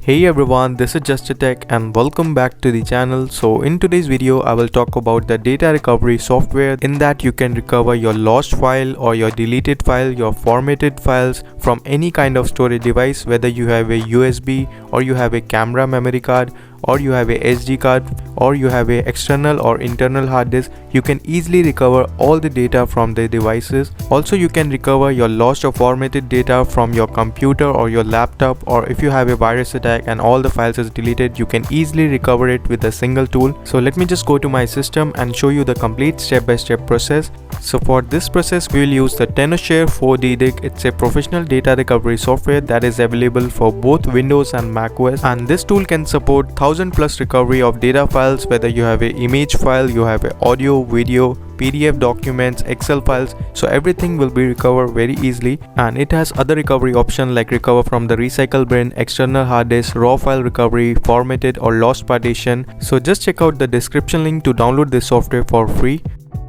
Hey everyone, this is Justetech and welcome back to the channel. So in today's video, I will talk about the data recovery software. In that you can recover your lost file or your deleted file, your formatted files from any kind of storage device, whether you have a USB or you have a camera memory card or you have a SD card or you have a external or internal hard disk. You can easily recover all the data from the devices. Also, you can recover your lost or formatted data from your computer or your laptop, or if you have a virus attack and all the files is deleted, you can easily recover it with a single tool. So let me just go to my system and show you the complete step-by-step process. So for this process, we will use the Tenorshare 4D Dig. It's a professional data recovery software that is available for both Windows and macOS, and this tool can support 1000+ recovery of data files, whether you have an image file, you have an audio, video, PDF documents, Excel files. So everything will be recovered very easily, and it has other recovery options like recover from the recycle bin, external hard disk, raw file recovery, formatted or lost partition. So just check out the description link to download this software for free.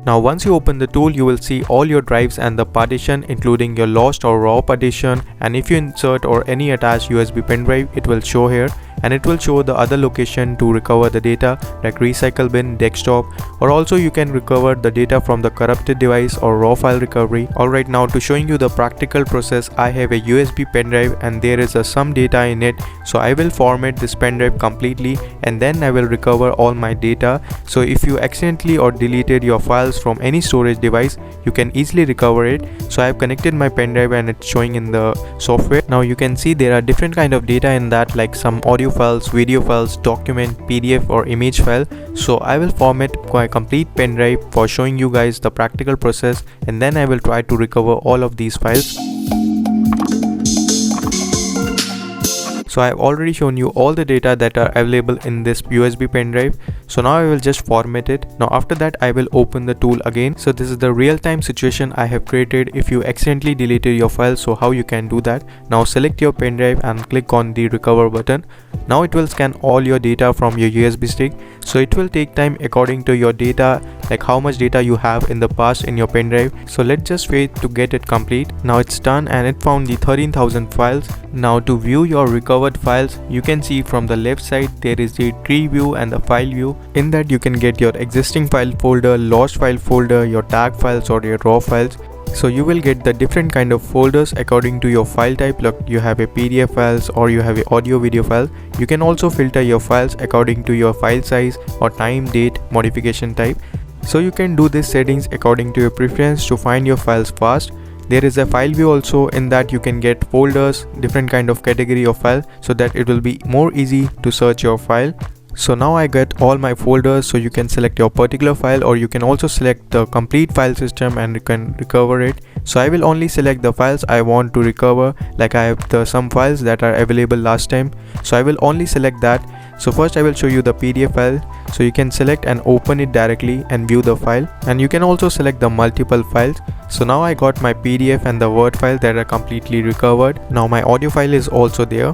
Now once you open the tool, you will see all your drives and the partition, including your lost or raw partition, and if you insert or any attached USB pen drive, it will show here, and it will show the other location to recover the data like recycle bin, desktop, or also you can recover the data from the corrupted device or raw file recovery. Alright, now to showing you the practical process, I have a USB pen drive and there is some data in it. So I will format this pen drive completely and then I will recover all my data. So if you accidentally or deleted your files from any storage device, you can easily recover it. So I have connected my pen drive and it's showing in the software. Now you can see there are different kind of data in that, like some audio files, video files, document, PDF or image file. So I will format my complete pen drive for showing you guys the practical process, and then I will try to recover all of these files. So I have already shown you all the data that are available in this USB pen drive. So now I will just format it. Now after that I will open the tool again. So this is the real-time situation I have created if you accidentally deleted your file. So how you can do that. Now select your pen drive and click on the recover button. Now it will scan all your data from your USB stick. So it will take time according to your data, like how much data you have in the past in your pen drive. So let's just wait to get it complete. Now it's done and it found the 13,000 files. Now to view your recovered files, you can see from the left side there is the tree view and the file view. In that you can get your existing file folder, lost file folder, your tag files or your raw files. So you will get the different kind of folders according to your file type. Like you have a PDF files or you have a audio video file. You can also filter your files according to your file size or time, date, modification type. So you can do these settings according to your preference to find your files fast. There is a file view also. In that you can get folders, different kind of category of file, so that it will be more easy to search your file. So now I get all my folders, so you can select your particular file or you can also select the complete file system and you can recover it. So I will only select the files I want to recover, like I have some files that are available last time, so I will only select that. So first I will show you the PDF file. So you can select and open it directly and view the file, and you can also select the multiple files. So now I got my PDF and the Word file that are completely recovered. Now my audio file is also there.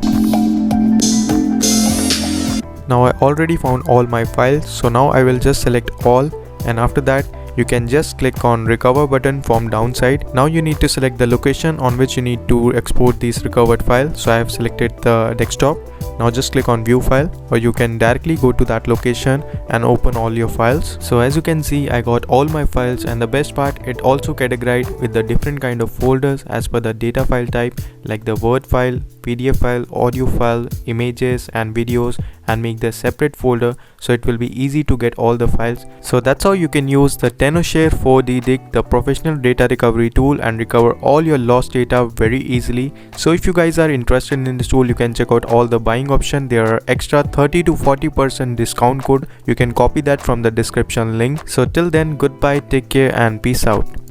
Now I already found all my files, so now I will just select all, and after that you can just click on recover button from downside. Now you need to select the location on which you need to export these recovered files. So I have selected the desktop. Now just click on view file, or you can directly go to that location and open all your files. So as you can see, I got all my files, and the best part, it also categorized with the different kind of folders as per the data file type, like the Word file, PDF file, audio file, images and videos, and make the separate folder, so it will be easy to get all the files. So that's how you can use the Tenorshare 4D Dig, the professional data recovery tool, and recover all your lost data very easily. So if you guys are interested in this tool, you can check out all the buying option. There are extra 30 to 40% discount code. You can copy that from the description link. So till then, goodbye, take care and peace out.